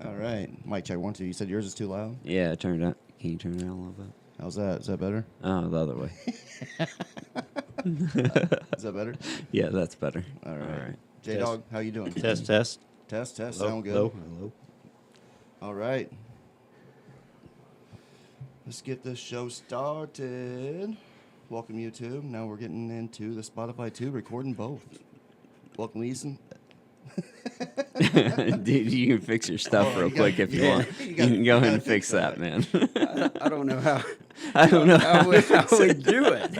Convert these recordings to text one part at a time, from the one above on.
All right. Mic check 1, 2. You said yours is too loud? Yeah, it turned out. Can you turn it down a little bit? How's that? Is that better? Oh, the other way. Is that better? Yeah, that's better. All right. All right. J-Dog, how you doing? Test. Test. Hello, Sound good. hello. All right. Let's get this show started. Welcome, YouTube. Now we're getting into the Spotify 2, recording both. Welcome, Eason. Dude, you can fix your stuff real quick if you want. you You gotta- can you go ahead gotta and fix that, man. I don't know how. I don't know how we do it.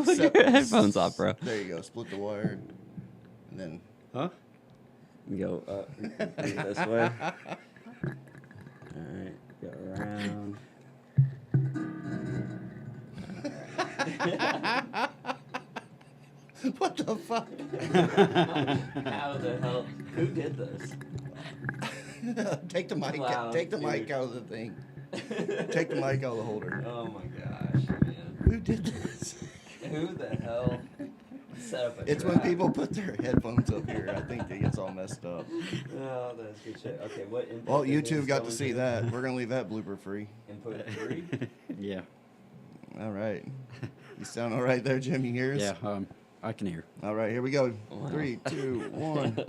Put your headphones off, bro. There you go. Split the wire. And then. Huh? Go up this way. All right, go around. What the fuck? How the hell? Who did this? Take the mic. Wow, Take the dude. mic out of the thing. Take the mic out of the holder. Oh my gosh, man. Who did this? Who the hell set up a It's when trap? people put their headphones up here. I think it gets all messed up. Oh, that's good shit. Okay, what input Well, did YouTube this got go to see into? that. We're gonna leave that blooper free. Input 3? Yeah. All right. You sound all right there, Jim? You hear us? Yeah. I can hear. All right, here we go. Wow. 3, 2, 1.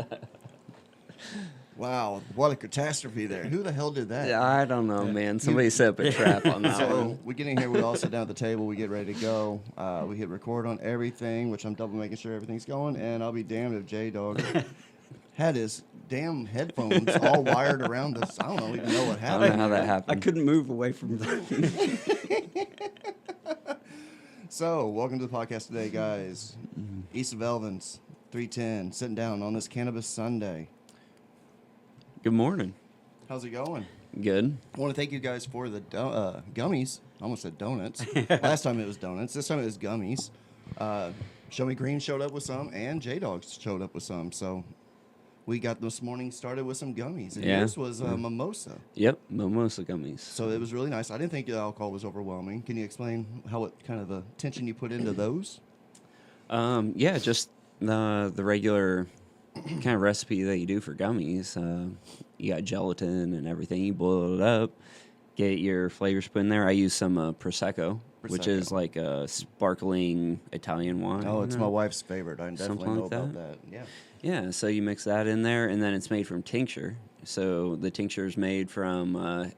Wow, what a catastrophe there. Who the hell did that? Yeah, I don't know, man. Somebody set up a trap on that So one. we get in here, we all sit down at the table, we get ready to go. We hit record on everything, which I'm double making sure everything's going, and I'll be damned if J-Dog had his damn headphones all wired around us. I don't even know what I don't know happened. how that I happened. couldn't move away from the. So, welcome to the podcast today, guys. East of Elvins, 310, sitting down on this Cannabis Sunday. Good morning. How's it going? Good. I want to thank you guys for the gummies. I almost said donuts. Last time it was donuts. This time it was gummies. Show Me Green showed up with some, and J-Dog showed up with some. So we got this morning started with some gummies. And Yeah. yours was mimosa. Yep, mimosa gummies. So it was really nice. I didn't think the alcohol was overwhelming. Can you explain what kind of attention you put into those? Yeah, just the regular kind of recipe that you do for gummies. You got gelatin and everything. You boil it up, get your flavors put in there. I use some Prosecco, which is Prosecco. like a sparkling Italian wine. Oh, it's my wife's favorite. I definitely Something know like about that? that. Yeah. Yeah, so you mix that in there, and then it's made from tincture. So the tincture is made from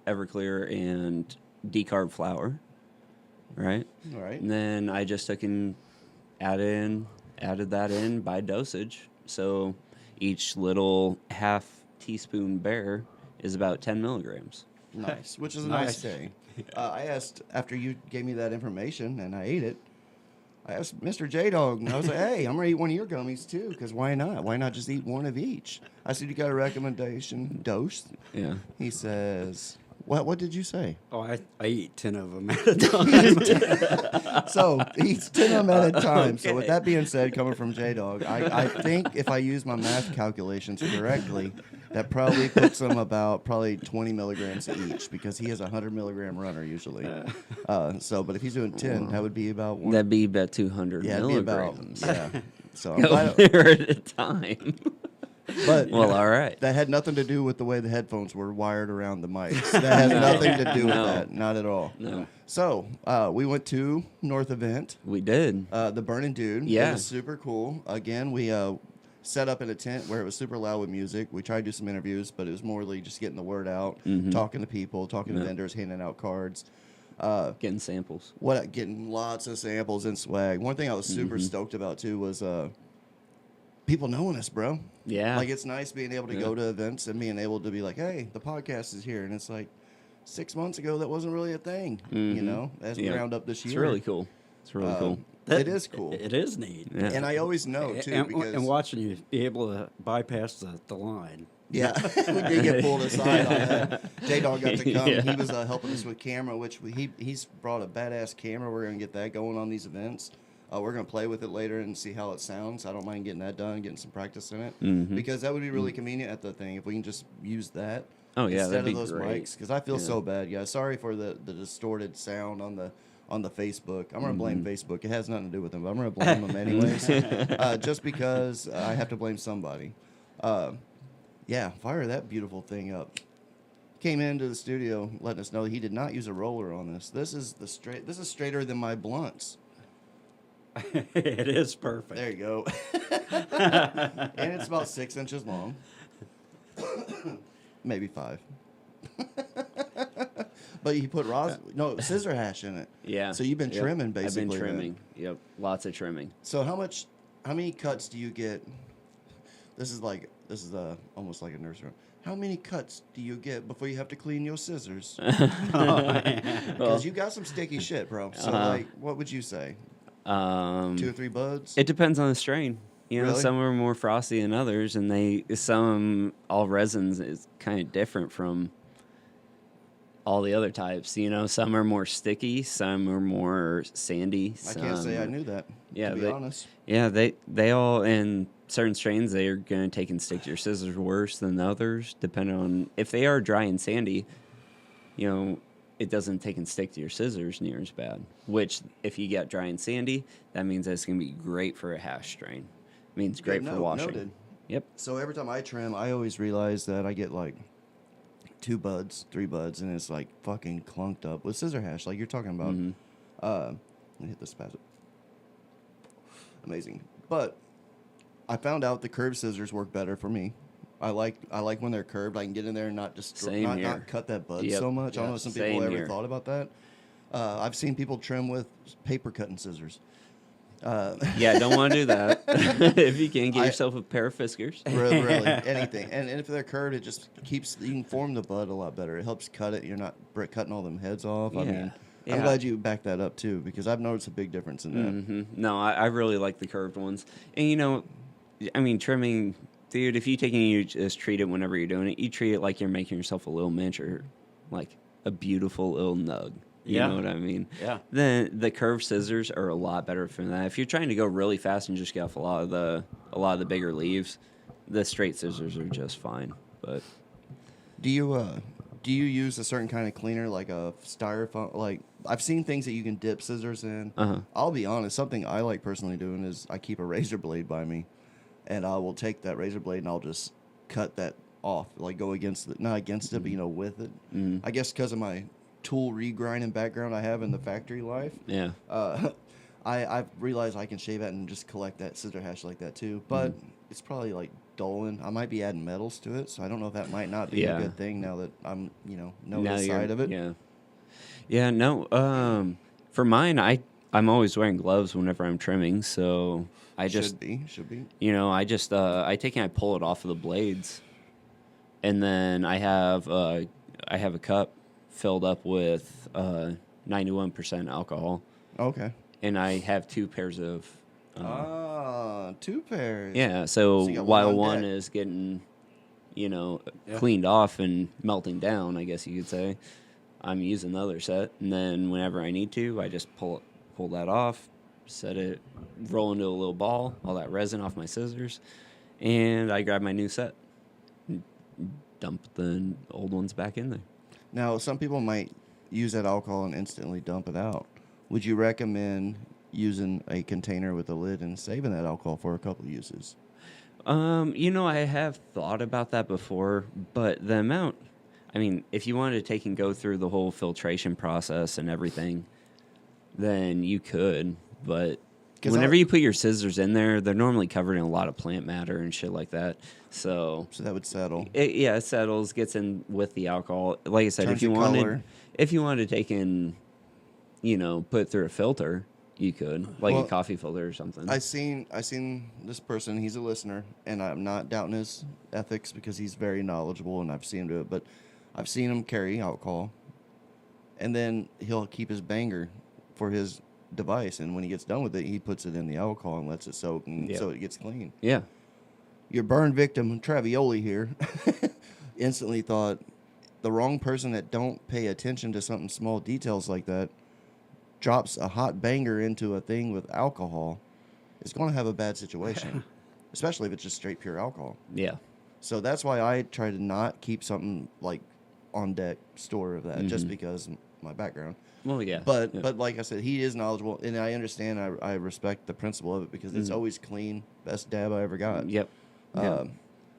Everclear and decarb flour, right? All right. And then I just took and added that in by dosage. So each little half teaspoon bear is about 10 milligrams. Nice, which is a Nice. nice day. I asked, after you gave me that information and I ate it, I asked Mr. J-Dog, and I was like, hey, I'm going to eat one of your gummies too, because why not? Why not just eat one of each? I said, you got a recommendation dose? Yeah. He says, what did you say? Oh, I eat 10 of them at a time. So he eats 10 of them at a time. So with Okay. that being said, coming from J-Dog, I think if I use my math calculations correctly, that probably puts him about 20 milligrams each, because he has a 100 milligram runner usually. But if he's doing 10, that would be about one. That'd be about 200 Yeah, it'd be about, milligrams. yeah. So I'm Go glad, there at a time. but Well, all right. that had nothing to do with the way the headphones were wired around the mics. That has nothing to do with No. that, not at all. No. So we went to North Event. We did. The Burning Dude. Yeah. It was super cool. Again, we set up in a tent where it was super loud with music. We tried to do some interviews, but it was more like just getting the word out, talking to people, talking to Yeah. vendors, handing out cards. Getting samples. Getting lots of samples and swag. One thing I was super stoked about too was people knowing us, bro. Yeah. Like, it's nice being able to go to events and being able to be like, hey, the podcast is here. And it's like 6 months ago, that wasn't really a thing, you know, as we Yeah. round up this year. It's really cool. It's really cool. It is cool. It is neat. Yeah. And I always know, too, and, because... and watching you be able to bypass the line. Yeah, we did get pulled aside on that. J-Dog got to come. Yeah. He was helping us with camera, which he's brought a badass camera. We're going to get that going on these events. We're going to play with it later and see how it sounds. I don't mind getting that done, getting some practice in it. Because that would be really convenient at the thing if we can just use that Oh, yeah, instead that'd of be those great. mics. Because I feel Yeah. so bad, guys. Sorry for the distorted sound on the Facebook. I'm going to blame Facebook. It has nothing to do with them, but I'm going to blame them anyways. Just because I have to blame somebody. Yeah, fire that beautiful thing up. Came into the studio letting us know he did not use a roller on this. This is straighter than my blunts. It is perfect. There you go. And it's about 6 inches long. Maybe 5. But you put scissor hash in it. Yeah. So you've been Yep. trimming basically. I've been then. trimming. Yep. Lots of trimming. So how many cuts do you get? This is almost like a nursery. How many cuts do you get before you have to clean your scissors? Because you got some sticky shit, bro. So like, what would you say? 2 or 3 buds? It depends on the strain. You know, Really? some are more frosty than others, and some all resins is kind of different from all the other types. You know, some are more sticky, some are more sandy. I can't say I knew that. Yeah, to be honest. Yeah, they all, in certain strains, they are going to take and stick to your scissors worse than others, depending on if they are dry and sandy. You know, it doesn't take and stick to your scissors near as bad. Which, if you get dry and sandy, that means that it's going to be great for a hash strain. It means great for washing. Noted. Yep. So every time I trim, I always realize that I get like 2 buds, 3 buds, and it's like fucking clunked up with scissor hash, like you're talking about. Mhm. Let me hit the spazzer. Amazing. But I found out the curved scissors work better for me. I like when they're curved. I can get in there and not Same here. not cut that bud Yep. so much. I don't know if some people Same ever here. thought about that. I've seen people trim with paper cutting scissors. Yeah, don't want to do that. If you can, get yourself a pair of Fiskars. Really, anything. And if they're curved, it just keeps, you can form the bud a lot better. It helps cut it. You're not cutting all them heads off. I mean, Yeah. I'm glad you backed that up too, because I've noticed a big difference in that. Hmm. No, I really like the curved ones. And, you know, I mean, trimming, dude, if you take and you just treat it whenever you're doing it, you treat it like you're making yourself a little miniature, like a beautiful little nug. You Yeah. know what I mean? Yeah. Then the curved scissors are a lot better for that. If you're trying to go really fast and just get off a lot of the bigger leaves, the straight scissors are just fine. But Do you use a certain kind of cleaner, like a styrofoam? Like, I've seen things that you can dip scissors in. I'll be honest, something I like personally doing is I keep a razor blade by me, and I will take that razor blade and I'll just cut that off, like go against it, not against it, but with it. I guess because of my tool regrinding background I have in the factory life. yeah. I've realized I can shave it and just collect that scissor hash like that too. But it's probably like dulling. I might be adding metals to it, so I don't know if that might not be a good thing now that I'm, know Now the side of it. Yeah. Yeah, no. For mine, I'm always wearing gloves whenever I'm trimming, so I just should be. you know, I just I take and I pull it off of the blades. And then I have a cup filled up with 91% alcohol, Okay. and I have 2 pairs of 2 pairs. yeah, So you so got while one on one deck. is getting, Yeah. cleaned off and melting down, I guess you could say, I'm using the other set, and then whenever I need to, I just pull that off, set it, roll into a little ball, all that resin off my scissors, and I grab my new set, and dump the old ones back in there. Now, some people might use that alcohol and instantly dump it out. Would you recommend using a container with a lid and saving that alcohol for a couple uses? I have thought about that before, but the amount, I mean, if you wanted to take and go through the whole filtration process and everything, then you could, but 'Cause whenever you put your scissors in there, they're normally covered in a lot of plant matter and shit like that. So So that would settle. it settles, gets in with the alcohol. Like I said, Turns if you the wanted, color. if you wanted to take and, put it through a filter, you could, like Well, a coffee filter or something. I seen this person. He's a listener, and I'm not doubting his ethics because he's very knowledgeable, and I've seen him do it. But I've seen him carry alcohol, and then he'll keep his banger for his device, and when he gets done with it, he puts it in the alcohol and lets it soak, and Yeah. so it gets clean. Yeah. Your burn victim, Travioli here, instantly thought the wrong person that don't pay attention to something small details like that drops a hot banger into a thing with alcohol is going to have a bad situation, especially if it's just straight pure alcohol. Yeah. So that's why I try to not keep something like on deck store of that, just because my background. Well, yeah. But yeah. but like I said, he is knowledgeable, and I understand. I respect the principle of it because it's always clean. Best dab I ever got. Yep. Um,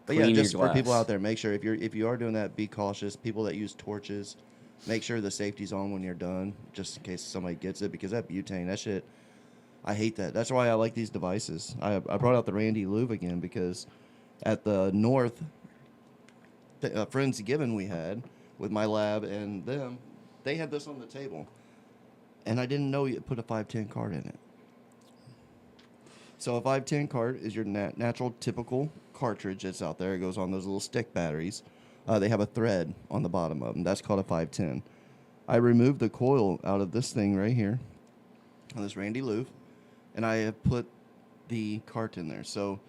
But yeah, Clean your just for people glass. out there, make sure if you are doing that, be cautious. People that use torches, make sure the safety's on when you're done, just in case somebody gets it. Because that butane, that shit, I hate that. That's why I like these devices. I brought out the Randy Louv again because at the North Friendsgiving we had with my lab and them, they had this on the table, and I didn't know you put a 510 card in it. So a 510 card is your natural typical cartridge that's out there. It goes on those little stick batteries. They have a thread on the bottom of them. That's called a 510. I removed the coil out of this thing right here, on this Randy Louv, and I have put the cart in there. So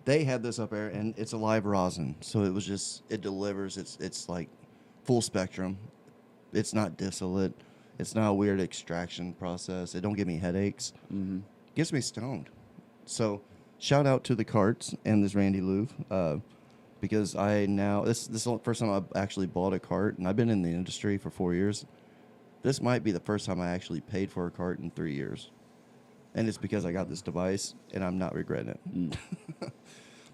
they had this up there, and it's a live rosin. So it was just, it delivers. It's like full spectrum. It's not distillate. It's not a weird extraction process. It don't give me headaches. Mm-hmm. Gets me stoned. So shout out to the carts and this Randy Louv, because this is the first time I've actually bought a cart, and I've been in the industry for 4 years. This might be the first time I actually paid for a cart in 3 years. And it's because I got this device, and I'm not regretting it. Mm.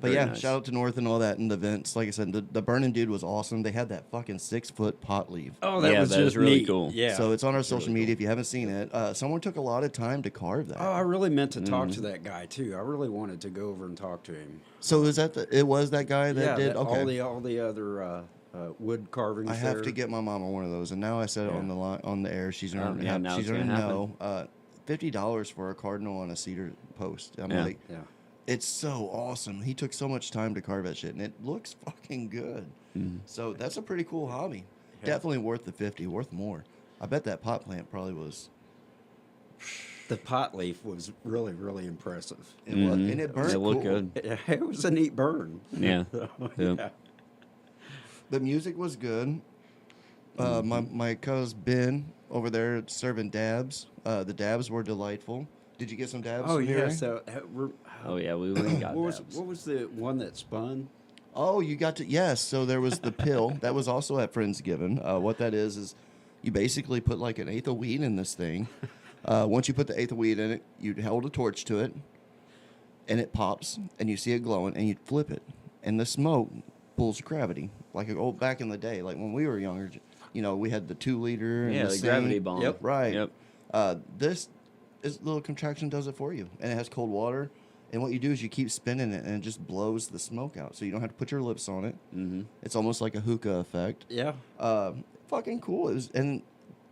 But Very yeah, nice. shout out to North and all that, and the events. Like I said, the Burning Dude was awesome. They had that fucking 6-foot pot leaf. Oh, Yeah, was that is just really neat. cool. Yeah. So it's on our It's social really media cool. if you haven't seen it. Someone took a lot of time to carve that. Oh, I really meant to talk to that guy too. I really wanted to go over and talk to him. So is that it was that guy that yeah, did? Okay. all the other wood carvings. I have there. to get my mama one of those, and now I said it Yeah. on the line, on the air. She's gonna Yeah, now she's it's gonna gonna know. $50 for a cardinal on a cedar post. I'm Yeah. like, Yeah. it's so awesome. He took so much time to carve that shit, and it looks fucking good. Mhm. So that's a pretty cool hobby. Yeah. Definitely worth the 50, worth more. I bet that pot plant probably was. The pot leaf was really, really impressive. It was, Mhm. and it burned It looked cool. good. It was a neat burn. Yeah. yeah. Yeah. The music was good. My cousin Ben over there serving dabs. The dabs were delightful. Did you get some dabs? Oh from yeah. here? So, Oh yeah, we went and got what dabs. was the one that spun? Oh, you got to, yes. So there was the pill that was also at Friendsgiving. What that is you basically put like an eighth of weed in this thing. Once you put the eighth of weed in it, you hold a torch to it, and it pops, and you see it glowing, and you flip it, and the smoke pulls gravity, like old back in the day, like when we were younger. You know, we had the 2-liter. And Yeah, the sink. gravity bomb. Yep. Right. Yep. This little contraction does it for you, and it has cold water. And what you do is you keep spinning it, and it just blows the smoke out, so you don't have to put your lips on it. Mm-hmm. It's almost like a hookah effect. Yeah. Fucking cool. It was, and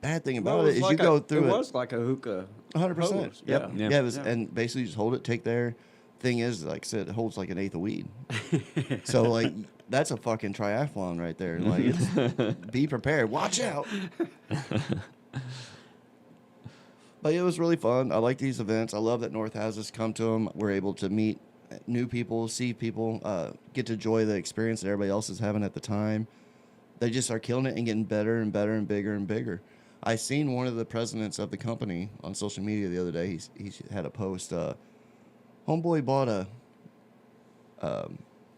bad thing Well, about it is you go through it. it. Was like a hookah. 100%. hose, Yep. yeah. Yeah. It was, Yeah. and basically you just hold it, take there. Thing is, like I said, it holds like an eighth of weed. So like that's a fucking triathlon right there. Like, it's, be prepared. Watch out. But it was really fun. I like these events. I love that North has us come to them. We're able to meet new people, see people, get to enjoy the experience that everybody else is having at the time. They just are killing it and getting better and better and bigger and bigger. I seen one of the presidents of the company on social media the other day. He had a post. Homeboy bought a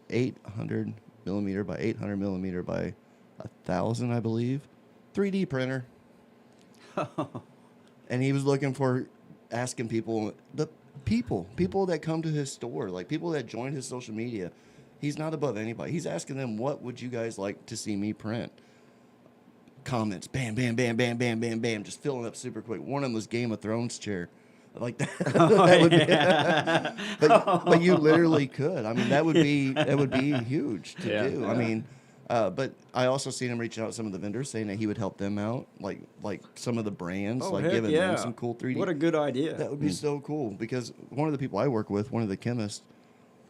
800 millimeter by 800 millimeter by 1,000, I believe, 3D printer. And he was looking for, asking people that come to his store, like people that join his social media. He's not above anybody. He's asking them, what would you guys like to see me print? Comments, bam, bam, bam, bam, bam, bam, bam, just filling up super quick. One of them was Game of Thrones chair. Like that. That would be, but you literally could. I mean, that would be huge to Yeah. do. I mean, but I also seen him reaching out to some of the vendors saying that he would help them out, like some of the brands, like heck giving yeah. them some cool 3D. What a good idea. That would be so cool because one of the people I work with, one of the chemists,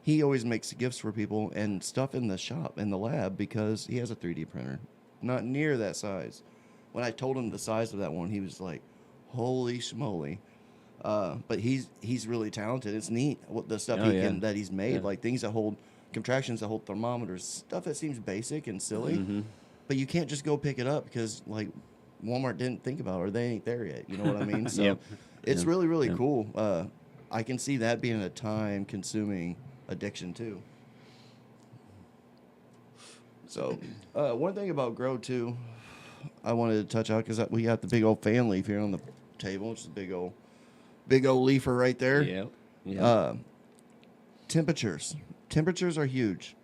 he always makes gifts for people and stuff in the shop, in the lab, because he has a 3D printer. Not near that size. When I told him the size of that one, he was like, holy schmoly. But he's really talented. It's neat what the stuff that he's made, like things that hold contractions, that hold thermometers, stuff that seems basic and silly. Mm-hmm. But you can't just go pick it up because like Walmart didn't think about it or they ain't there yet. You know what I mean? So Yep. it's Yep. really, really Yep. cool. I can see that being a time-consuming addiction too. So one thing about Grow too, I wanted to touch out because we got the big old fan leaf here on the table. It's a big old leafer right there. Yep. Yep. Temperatures are huge.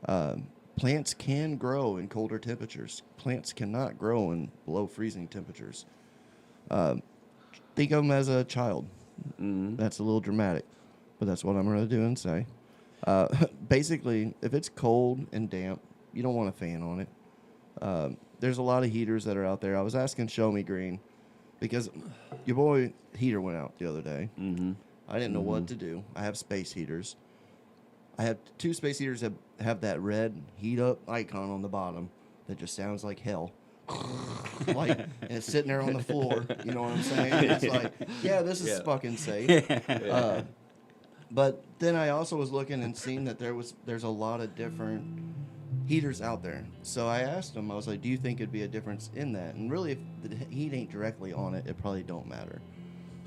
Plants can grow in colder temperatures. Plants cannot grow in below freezing temperatures. Think of them as a child. That's a little dramatic, but that's what I'm going to do and say. Basically, if it's cold and damp, you don't want a fan on it. There's a lot of heaters that are out there. I was asking Show Me Green because your boy heater went out the other day. I didn't know what to do. I have space heaters. I have 2 space heaters that have that red heat up icon on the bottom that just sounds like hell. Like, and it's sitting there on the floor. You know what I'm saying? It's like, yeah, this is fucking safe. But then I also was looking and seeing that there's a lot of different heaters out there. So I asked him, I was like, do you think it'd be a difference in that? And really, if the heat ain't directly on it, it probably don't matter.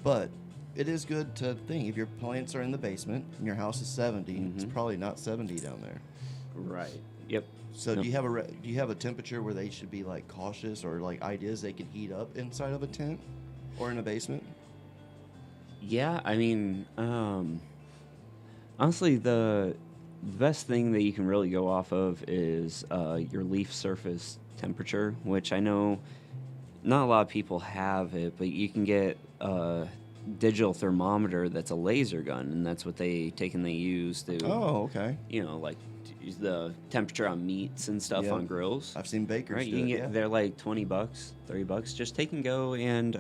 But it is good to think, if your plants are in the basement and your house is 70, it's probably not 70 down there. Right. Yep. So do you have a temperature where they should be like cautious, or like ideas they can heat up inside of a tent or in a basement? Yeah, I mean, honestly, the best thing that you can really go off of is your leaf surface temperature, which I know not a lot of people have it, but you can get a digital thermometer that's a laser gun, and that's what they take and they use to, Okay. like the temperature on meats and stuff on grills. I've seen bakers Right, do you can it, get they're like $20, $30. Just take and go and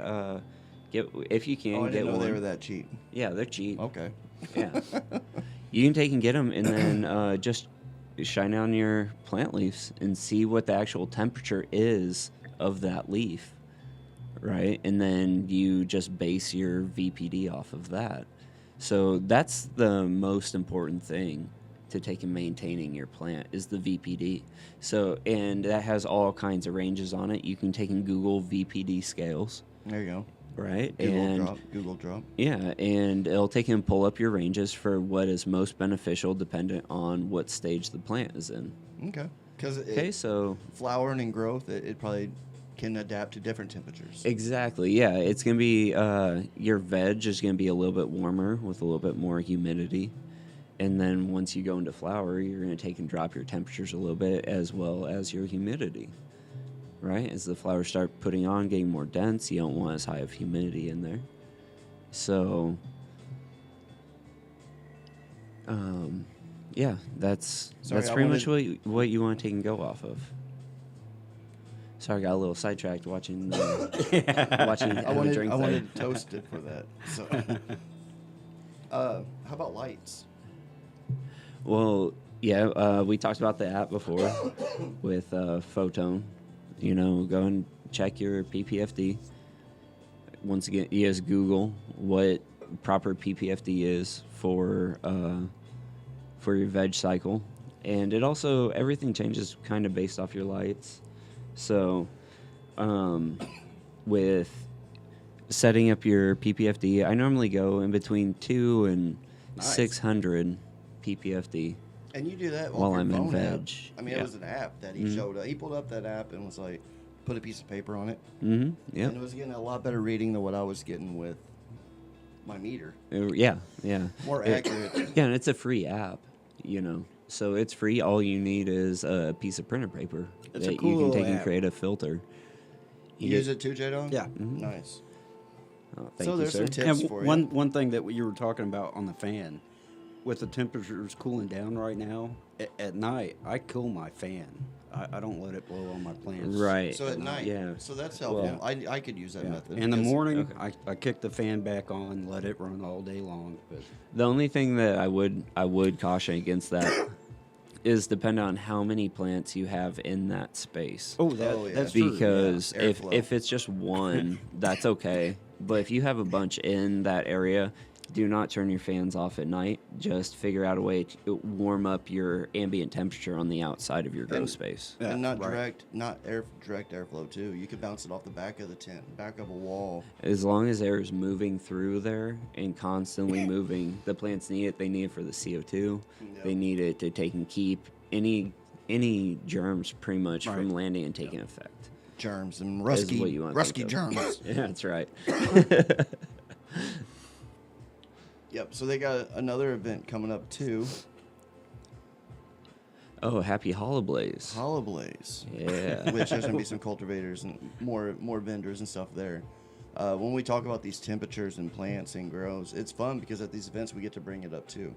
get, if you can, I get didn't know one. they were that cheap. Yeah, they're cheap. Okay. Yeah, you can take and get them, and then just shine on your plant leaves and see what the actual temperature is of that leaf, right? And then you just base your VPD off of that. So that's the most important thing to take in maintaining your plant is the VPD. So, and that has all kinds of ranges on it. You can take and Google VPD scales. There you go. Right. Google drop. Yeah, and it'll take and pull up your ranges for what is most beneficial dependent on what stage the plant is in. Okay. Because So flowering and growth, it probably can adapt to different temperatures. exactly, yeah. It's going to be, your veg is going to be a little bit warmer with a little bit more humidity. And then once you go into flower, you're going to take and drop your temperatures a little bit as well as your humidity. Right? As the flowers start putting on, getting more dense, you don't want as high of humidity in there. So, yeah, that's pretty much what you want to take and go off of. Sorry, I got a little sidetracked watching watching I wanted toasted for that. So, how about lights? Well, yeah, we talked about the app before with Photon. Go and check your PPFD. Once again, you just Google what proper PPFD is for your veg cycle, and it also everything changes kind of based off your lights. So, with setting up your PPFD, I normally go in between 2 and 600 PPFD. And you do that while off I'm your in phone veg. app. I mean, it was an app that he showed up. He pulled up that app and was like, put a piece of paper on it. Mm-hmm. Yeah. And it was getting a lot better reading than what I was getting with my meter. Yeah. More accurate. Yeah, and it's a free app, So it's free. All you need is a piece of printer paper It's that a cool you can take little and app. create a filter. You use it too, J-Dog? Yeah. Nice. Oh, thank So you, there's sir. some tips And for you. one thing that you were talking about on the fan, with the temperatures cooling down right now, at night I cool my fan. I don't let it blow on my plants. Right. So at night. Yeah. So that's helpful. Well, I could use that Yeah. method. In the because- morning, I kick the fan back on, let it run all day long. But The only thing that I would caution against that is depending on how many plants you have in that space. yeah. that's true. Because Yeah, if airflow. it's just one, that's okay. But if you have a bunch in that area, do not turn your fans off at night. Just figure out a way to warm up your ambient temperature on the outside of your grow space. And not right. direct airflow too. You could bounce it off the back of the tent, back of a wall. As long as air is moving through there and constantly moving, the plants need it. They need it for the CO2. Yep. They need it to take and keep any germs pretty much from Right. landing and taking effect. Germs and Is rusky, what you want to rusky think of. germs. Yeah, that's right. Yep. So they got another event coming up too. Oh, happy holidays. Holidays. Yeah. Which there's gonna be some cultivators and more vendors and stuff there. When we talk about these temperatures and plants and grows, it's fun because at these events we get to bring it up too.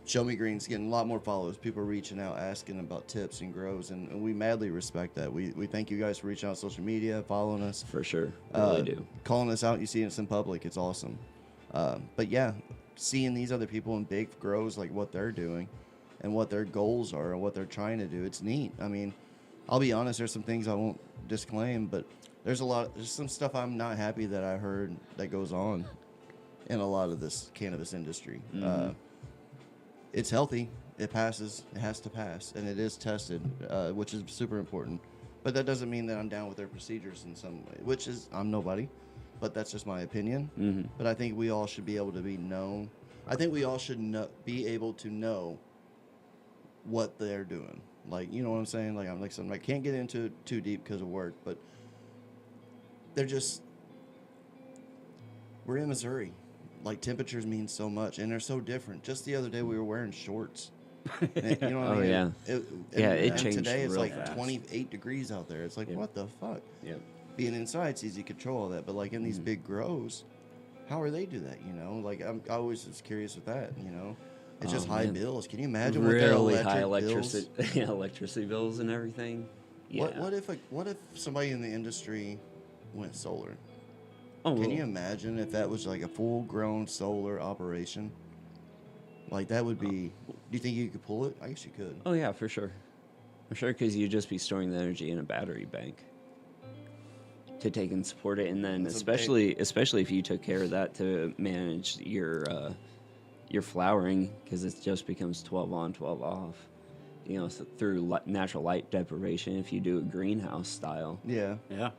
Show Me Green's getting a lot more followers. People are reaching out asking about tips and grows, and we madly respect that. We thank you guys for reaching out on social media, following us. For sure. Really do. Calling us out, you see us in public, it's awesome. But yeah, seeing these other people in big grows, like what they're doing and what their goals are and what they're trying to do, it's neat. I mean, I'll be honest, there's some things I won't disclaim, but there's some stuff I'm not happy that I heard that goes on in a lot of this cannabis industry. It's healthy. It passes. It has to pass, and it is tested, which is super important. But that doesn't mean that I'm down with their procedures in some way, which is, I'm nobody, but that's just my opinion. But I think we all should be able to be known. I think we all should be able to know what they're doing. Like, you know what I'm saying? Like, I can't get into it too deep because of work, but we're in Missouri. Like, temperatures mean so much, and they're so different. Just the other day, we were wearing shorts. And, you know what I mean? Yeah. It and changed today it's real like fast. 28 degrees out there. It's like, what the fuck? Yep. Being inside, it's easy to control all that. But, like, in these big grows, how are they do that, you know? Like, I always was curious with that, you know? It's just high bills. Can you imagine what their Really high electric bills? electricity bills and everything. Yeah. What if somebody in the industry went solar? Oh, Can you imagine if that was like a full-grown solar operation? Like, that would be... Do you think you could pull it? I guess you could. Oh, yeah, for sure. For sure, because you'd just be storing the energy in a battery bank to take and support it. And then That's especially if you took care of that to manage your flowering, because it just becomes 12 on, 12 off. You know, through natural light deprivation, if you do a greenhouse style. Yeah. Yeah.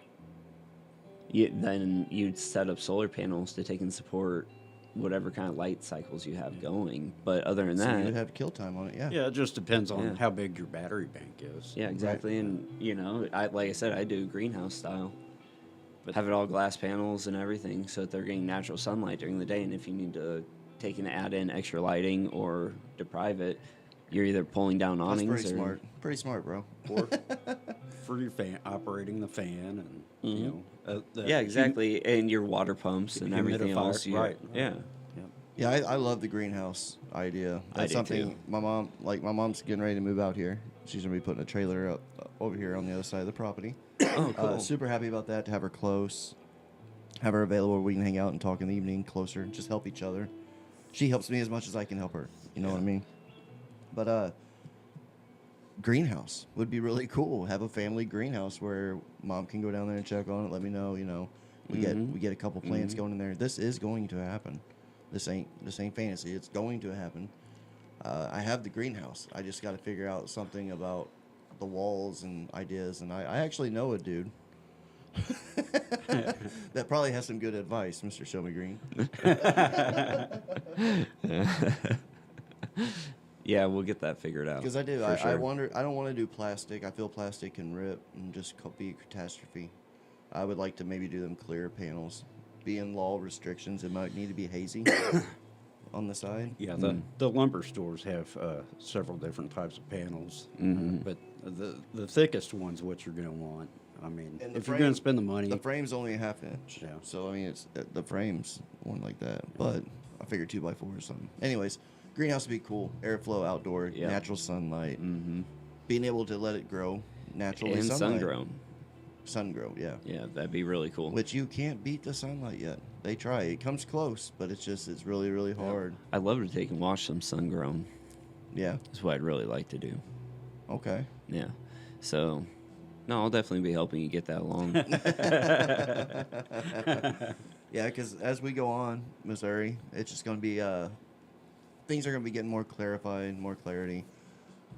Then you'd set up solar panels to take and support whatever kind of light cycles you have going. But other than So that, you would have kill time on it, yeah. Yeah, it just depends on Yeah. how big your battery bank is. yeah, exactly. And you know, like I said, I do greenhouse style, but have it all glass panels and everything, so that they're getting natural sunlight during the day. And if you need to take and add in extra lighting or deprive it, you're either pulling down That's awnings pretty or smart. Pretty smart, bro. Or for your fan, operating the fan and, you know. yeah, exactly. And your water pumps and everything humidifier, else. right. Yeah. Yeah, I love the greenhouse idea. That's do something too. my mom's getting ready to move out here. She's going to be putting a trailer up over here on the other side of the property. Oh, cool. Super happy about that, to have her close, have her available where we can hang out and talk in the evening closer, just help each other. She helps me as much as I can help her. You know what I mean? But greenhouse would be really cool. Have a family greenhouse where mom can go down there and check on it. Let me know. You know, we get a couple plants going in there. This is going to happen. This ain't fantasy. It's going to happen. I have the greenhouse. I just got to figure out something about the walls and ideas. And I actually know a dude that probably has some good advice, Mr. Show Me Green. Yeah, we'll get that figured out. Because I do. for I sure. wonder. I don't want to do plastic. I feel plastic can rip and just be a catastrophe. I would like to maybe do them clear panels. Being law restrictions, it might need to be hazy on the side. Yeah, the lumber stores have several different types of panels, but the thickest one's what you're going to want. I mean, And the if you're going frame- to spend the money, The frame's only a half inch. Yeah. So I mean, it's the frame's one like that. But I figured 2x4 or something. Anyways, greenhouse would be cool. Airflow, outdoor, Yeah. natural sunlight. Being able to let it grow naturally. And sun sunlight. grown. Sun grow, yeah. Yeah, that'd be really cool. Which you can't beat the sunlight yet. They try. It comes close, but it's really, really hard. I'd love to take and watch some sun grown. Yeah. That's what I'd really like to do. Okay. Yeah. So, no, I'll definitely be helping you get that along. Yeah, because as we go on, Missouri, it's just going to be, things are going to be getting more clarified, more clarity.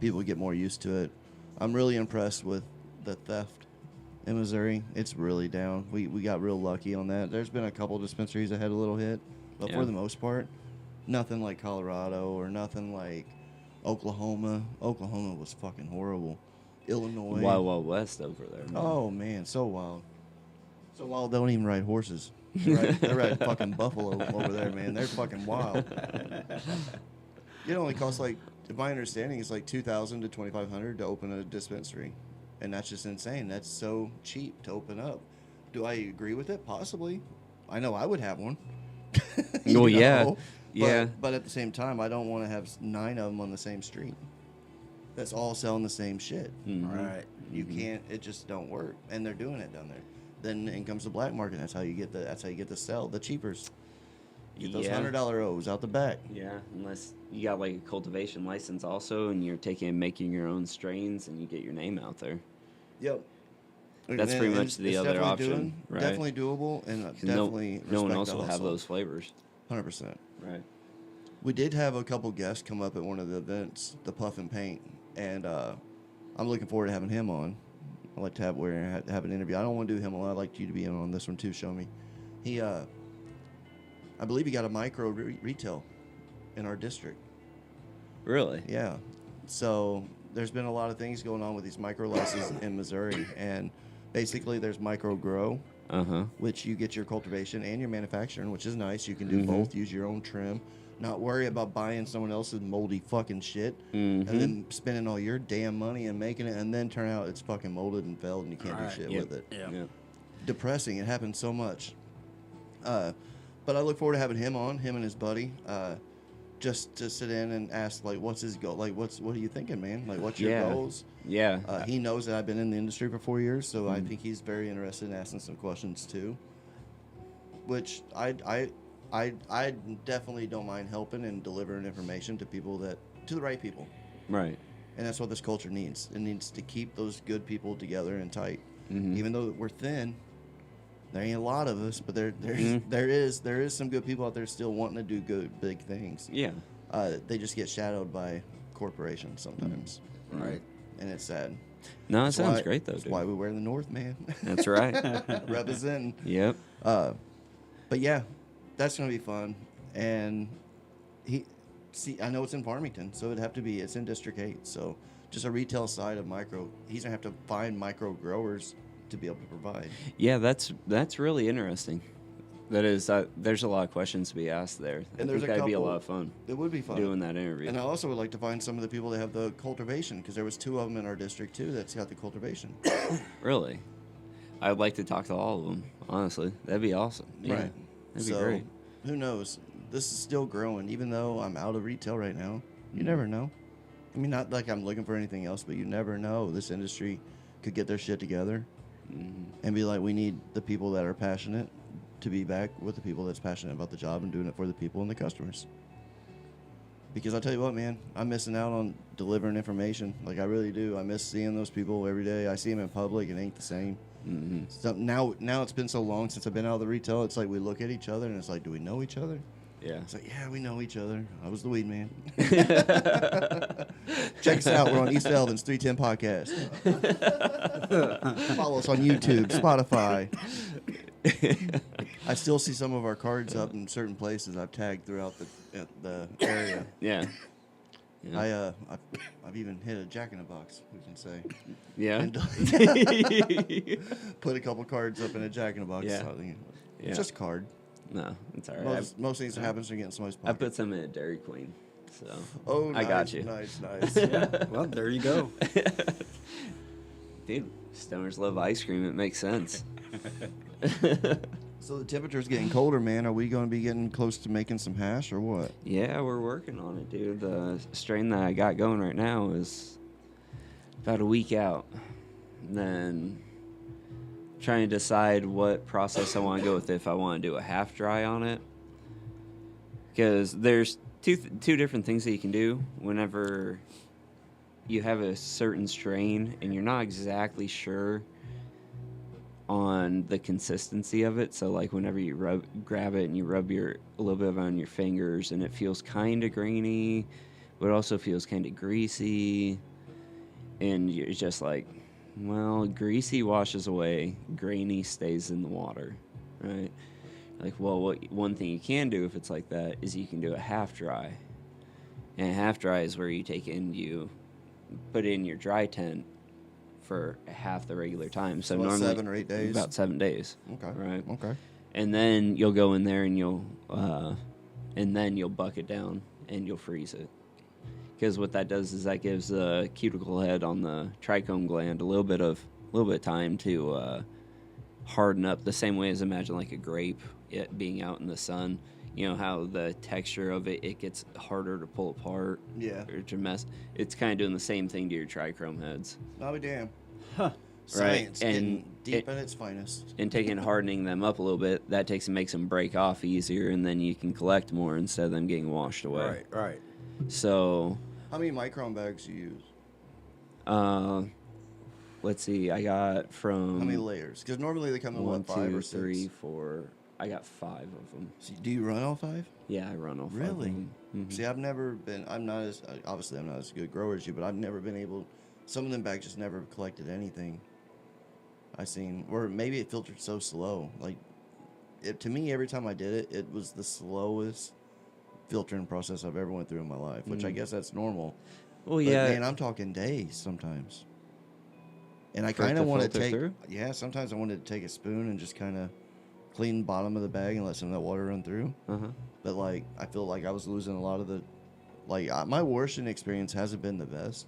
People get more used to it. I'm really impressed with the theft in Missouri. It's really down. We got real lucky on that. There's been a couple dispensaries that had a little hit, but Yeah. for the most part, nothing like Colorado or nothing like Oklahoma. Oklahoma was fucking horrible. Illinois. Wild Wild West over there. Man. Oh man, so wild. So wild, they don't even ride horses. They ride fucking buffalo over there, man. They're fucking wild. It only costs like my understanding is like 2,000 to 2,500 to open a dispensary, and that's just insane. That's so cheap to open up. Do I agree with it? Possibly. I know I would have one. Well, yeah. know? Yeah. But at the same time, I don't want to have 9 of them on the same street. That's all selling the same shit. Right. You can't. It just don't work, and they're doing it down there. Then in comes the black market. That's how you get the sell the cheapers. You get those $100 O's out the back. Yeah, unless you got like a cultivation license also, and you're making your own strains, and you get your name out there. Yep. That's pretty much the other option, right? Definitely doable, and definitely no one respect else the will have hustle. those flavors. 100%. Right. We did have a couple guests come up at one of the events, the Puff and Paint, and I'm looking forward to having him on. I'd like to have an interview. I don't want to do him alone. I'd like you to be in on this one too. Show me. He, I believe he got a micro retail in our district. Really? Yeah. So there's been a lot of things going on with these micro licenses in Missouri, and basically there's micro grow, which you get your cultivation and your manufacturing, which is nice. You can do both. Use your own trim. Not worry about buying someone else's moldy fucking shit and then spending all your damn money and making it, and then turn out it's fucking molded and failed and you can't do shit with it. Yeah. Depressing. It happens so much. But I look forward to having him on, him and his buddy, just to sit in and ask, like, what's his goal? Like, what are you thinking, man? Like, what's your goals? Yeah. He knows that I've been in the industry for 4 years, so I think he's very interested in asking some questions too. Which I definitely don't mind helping and delivering information to the right people. Right. And that's what this culture needs. It needs to keep those good people together and tight. Even though we're thin, there ain't a lot of us, but there is some good people out there still wanting to do good big things. Yeah. They just get shadowed by corporations sometimes. Right. And it's sad. No, it sounds great though, That's dude. why we wear the North, man. That's right. Representing. Yep. But yeah, that's gonna be fun. And I know it's in Farmington, so it's in District 8. So just a retail side of micro. He's gonna have to find micro growers to be able to provide. Yeah, that's really interesting. That is, there's a lot of questions to be asked there. And I think that'd be a lot of fun. It would be fun doing that interview. And I also would like to find some of the people that have the cultivation, because there was 2 of them in our district too that's got the cultivation. Really, I'd like to talk to all of them. Honestly, that'd be awesome. Yeah, Right. that'd be So, great. Who knows? This is still growing, even though I'm out of retail right now. You never know. I mean, not like I'm looking for anything else, but you never know. This industry could get their shit together and be like, we need the people that are passionate to be back with the people that's passionate about the job and doing it for the people and the customers. Because I'll tell you what, man, I'm missing out on delivering information. Like, I really do. I miss seeing those people every day. I see them in public. It ain't the same. So now it's been so long since I've been out of the retail. It's like we look at each other and it's like, do we know each other? Yeah. It's like, yeah, we know each other. I was the weed man. Check us out. We're on East Elvins 310 Podcast. Follow us on YouTube, Spotify. I still see some of our cards up in certain places I've tagged throughout the area. Yeah. I've even hit a Jack in the Box, we can say. Yeah. And put a couple cards up in a Jack in the Box. Yeah. It's just a card. No, it's all right. Most things that happens are getting somebody's I pocket. put some in a Dairy Queen, so Oh, I got you. Nice. Well, there you go. Dude, stoners love ice cream. It makes sense. So the temperature's getting colder, man. Are we going to be getting close to making some hash or what? Yeah, we're working on it, dude. The strain that I got going right now is about a week out. And then trying to decide what process I want to go with, if I want to do a half dry on it. Because there's two different things that you can do whenever you have a certain strain and you're not exactly sure on the consistency of it. So like whenever you grab it and you rub a little bit of it on your fingers and it feels kind of grainy, but it also feels kind of greasy, and you're just like, well, greasy washes away, grainy stays in the water, right? Like, well, one thing you can do if it's like that is you can do a half dry. And a half dry is where you take it and you put it in your dry tent for half the regular time. So normally 7 or 8 days? About 7 days. Okay. Right. Okay. And then you'll go in there and you'll buck it down and you'll freeze it. because what that does is that gives the cuticle head on the trichome gland a little bit of time to harden up. The same way as imagine like a grape, it being out in the sun. You know how the texture of it gets harder to pull apart. Yeah. Or to mess. It's kind of doing the same thing to your trichome heads. I'll be damned. Huh. Science, And getting deep at its finest. And taking hardening them up a little bit, that makes them break off easier, and then you can collect more instead of them getting washed away. Right. So, How many micron bags do you use? let's see. I got from How many layers? Because normally they come in, 1, what, 5 2, or 6? 3, 4. I got 5 of them. So do you run all 5? Yeah, I run all 5. Really? Of them. Mhm. See, I've never been. I'm not as obviously I'm not as good grower as you, but I've never been able. Some of them bags just never collected anything. I seen, or maybe it filtered so slow. Like, to me, every time I did it, it was the slowest filtering process I've ever went through in my life. Which I guess that's normal. Well, But, yeah. man, I'm talking days sometimes. And I For it kind to of want to filter take. through? Yeah, sometimes I wanted to take a spoon and just kind of clean the bottom of the bag and let some of that water run through. Uh-huh. But like, I feel like I was losing a lot of the, my washing experience hasn't been the best.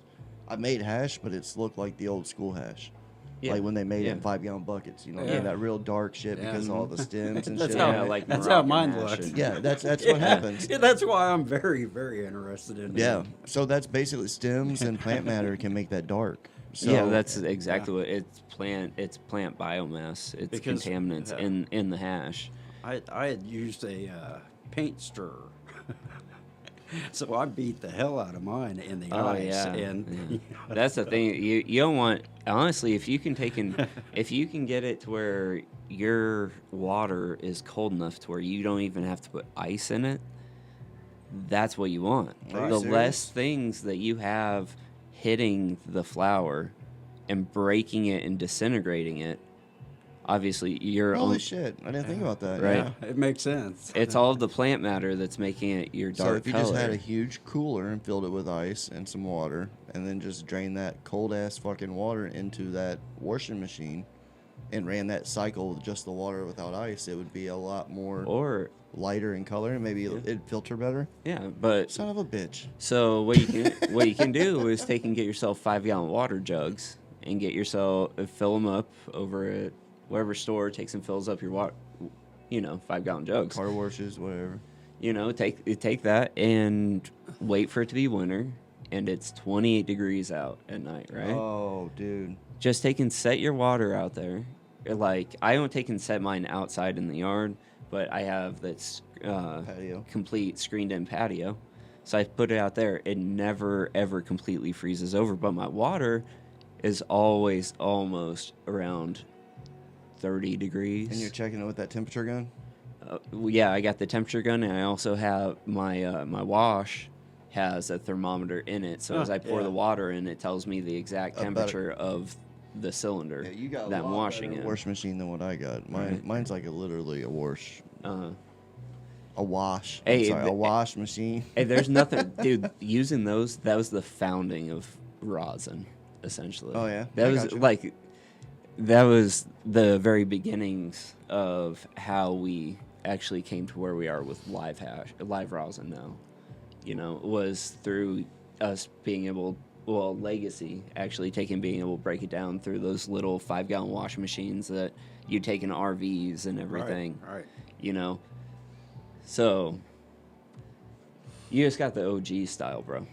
I made hash, but it's looked like the old school hash, Yeah. like when they made it in Yeah. 5-gallon buckets. You know, Yeah. that real dark shit Yeah. because of all the stems and That's shit. how, Yeah, like that's how Moroccan mine hash looks. and- Yeah, that's what happens. Yeah, that's why I'm very, very interested in Yeah, it. so that's basically stems and plant matter can make that dark. So, Yeah, that's exactly what it's plant biomass. It's Because, contaminants in the hash. I had used a paint stirrer. So I beat the hell out of mine in the Oh ice. yeah, And yeah. That's the thing. You don't want, honestly, if you can get it to where your water is cold enough to where you don't even have to put ice in it, that's what you want. Are you The serious? less things that you have hitting the flour and breaking it and disintegrating it, obviously you're holy shit, I didn't think about that. Right. Yeah. it makes sense. It's all of the plant matter that's making it your dark So if you color. just had a huge cooler and filled it with ice and some water, and then just drained that cold ass fucking water into that washing machine, and ran that cycle with just the water without ice, it would be a lot more or lighter in color, and maybe it'd filter better. yeah, but Son of a bitch. so what you can do is take and get yourself 5-gallon water jugs and get yourself fill them up over at whatever store takes and fills up your water, 5-gallon jugs. Car washes, whatever. Take that and wait for it to be winter, and it's 28 degrees out at night, right? Oh, dude. Just take and set your water out there. Like, I don't take and set mine outside in the yard, but I have this Patio. complete screened-in patio. So I put it out there. It never, ever completely freezes over, but my water is always almost around 30 degrees. And you're checking it with that temperature gun? Yeah, I got the temperature gun, and I also have my my wash has a thermometer in it. So as I pour yeah. the water in, it tells me the exact About it. temperature of the cylinder Yeah, you got that a I'm lot washing better in. wash machine than what I got. Mine's like literally a wash. A wash. Hey, Sorry, a wash machine. Hey, there's nothing, dude. Using those, that was the founding of rosin, essentially. Oh, yeah? that I was gotcha. like, that was the very beginnings of how we actually came to where we are with live rosin now. Was through us being able, Legacy actually being able to break it down through those little 5-gallon washing machines that you take in RVs and everything. Right. So, you just got the OG style, bro.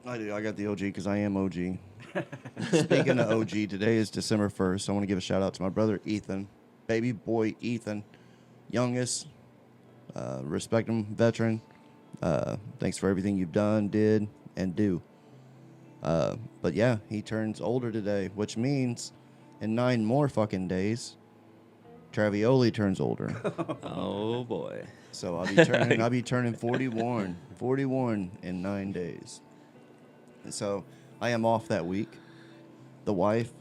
I do. I got the OG because I am OG. Speaking of OG, today is December 1st. I want to give a shout out to my brother Ethan, baby boy Ethan, youngest, respect him, veteran. Thanks for everything you've done, did, and do. But yeah, he turns older today, which means in 9 more fucking days, Travioli turns older. Oh boy. So I'll be turning 41 in 9 days. And so I am off that week. The wife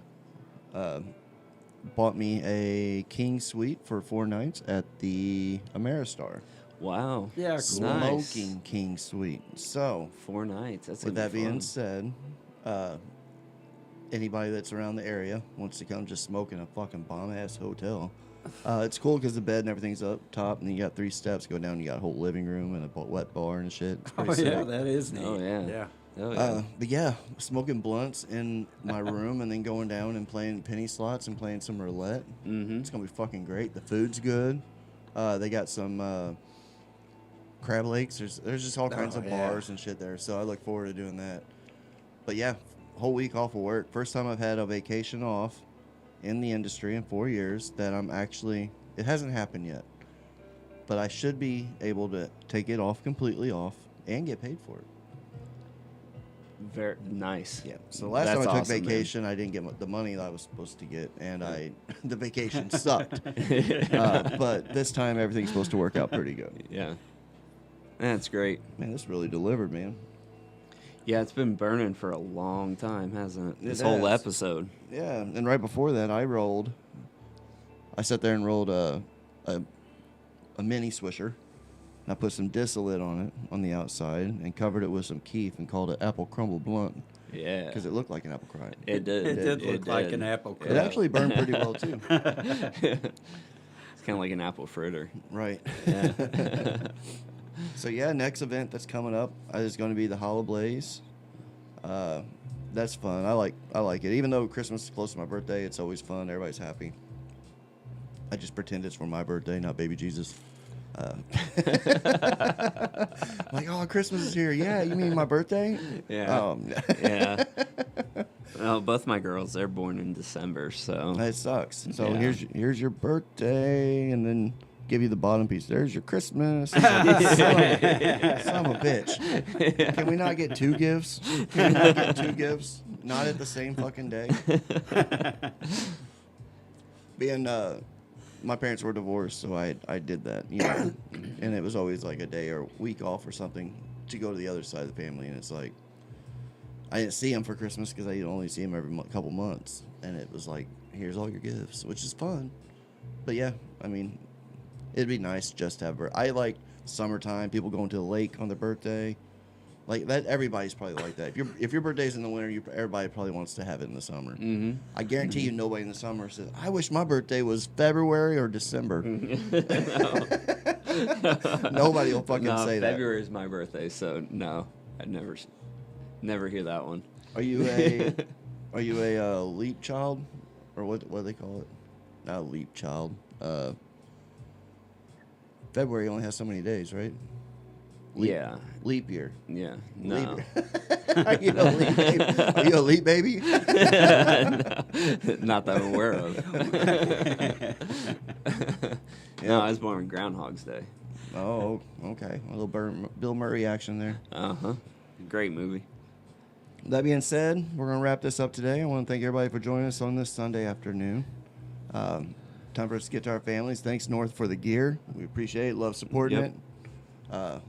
bought me a king suite for 4 nights at the Ameristar. Wow. Yeah, cool. Nice. Smoking king suite. So 4 nights. That's with gonna that be being fun. said, anybody that's around the area wants to come just smoke in a fucking bomb-ass hotel. It's cool because the bed and everything's up top, and then you got 3 steps, go down, you got a whole living room and a wet bar and shit. It's pretty Oh, sick. yeah, that is neat. Oh, yeah. Yeah. Oh, yeah. But yeah, smoking blunts in my room and then going down and playing penny slots and playing some roulette. Mm-hmm. It's gonna be fucking great. The food's good. They got some crab lakes. There's just all kinds of yeah. bars and shit there. So I look forward to doing that. But yeah, whole week off of work. First time I've had a vacation off in the industry in 4 years that I'm actually. It hasn't happened yet, but I should be able to take it off completely off and get paid for it. Very nice. Yeah. So last That's time I took awesome, man. vacation, I didn't get the money that I was supposed to get, and the vacation sucked. But this time everything's supposed to work out pretty good. Yeah. That's great. Man, this really delivered, man. Yeah, it's been burning for a long time, hasn't it? It This whole has. episode. Yeah, and right before that, I sat there and rolled a mini swisher. I put some distillate on it on the outside and covered it with some keef and called it apple crumble blunt Yeah. because it looked like an apple crumble. It did. It did look like did. an apple It crumble. actually burned pretty well too. It's kind of like an apple fritter. Right. Yeah. So yeah, next event that's coming up is going to be the Hollow Blaze. That's fun. I like it. Even though Christmas is close to my birthday, it's always fun. Everybody's happy. I just pretend it's for my birthday, not baby Jesus. Like, oh, Christmas is here. Yeah, you mean my birthday? Yeah. Yeah. Well, both my girls, they're born in December, so. That sucks. So Yeah. here's your birthday, and then give you the bottom piece. There's your Christmas. It's like, son of a bitch. Can we not get 2 gifts? Can we not get 2 gifts? Not at the same fucking day. My parents were divorced, so I did that, you know, and it was always like a day or a week off or something to go to the other side of the family, and it's like I didn't see them for Christmas because I only see them every couple months, and it was like, here's all your gifts, which is fun, but yeah, I mean, it'd be nice just to have. I like summertime, people going to the lake on their birthday. Like that, everybody's probably like that. If your birthday's in the winter, everybody probably wants to have it in the summer. Mm-hmm. I guarantee you, nobody in the summer says, "I wish my birthday was February or December." Nobody will fucking say that. February is my birthday, so no, I'd never hear that one. Are you a leap child, or what do they call it? Not a leap child. February only has so many days, right? Yeah. Leap year. Yeah. Leap No. year. Are you a leap baby? Are you a leap baby? No, not that I'm aware of. No, I was born on Groundhog's Day. Oh, okay. A little Bill Murray action there. Uh-huh. Great movie. That being said, we're going to wrap this up today. I want to thank everybody for joining us on this Sunday afternoon. Time for us to get to our families. Thanks, North, for the gear. We appreciate it. Love supporting Yep. it.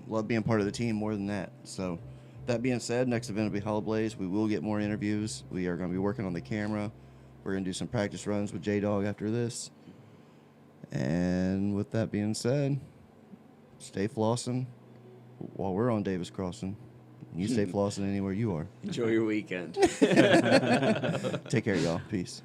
Love being part of the team more than that. So, that being said, next event will be Hollow Blaze. We will get more interviews. We are going to be working on the camera. We're going to do some practice runs with J-Dog after this. And with that being said, stay flossing while we're on Davis Crossing. You stay flossing anywhere you are. Enjoy your weekend. Take care, y'all. Peace.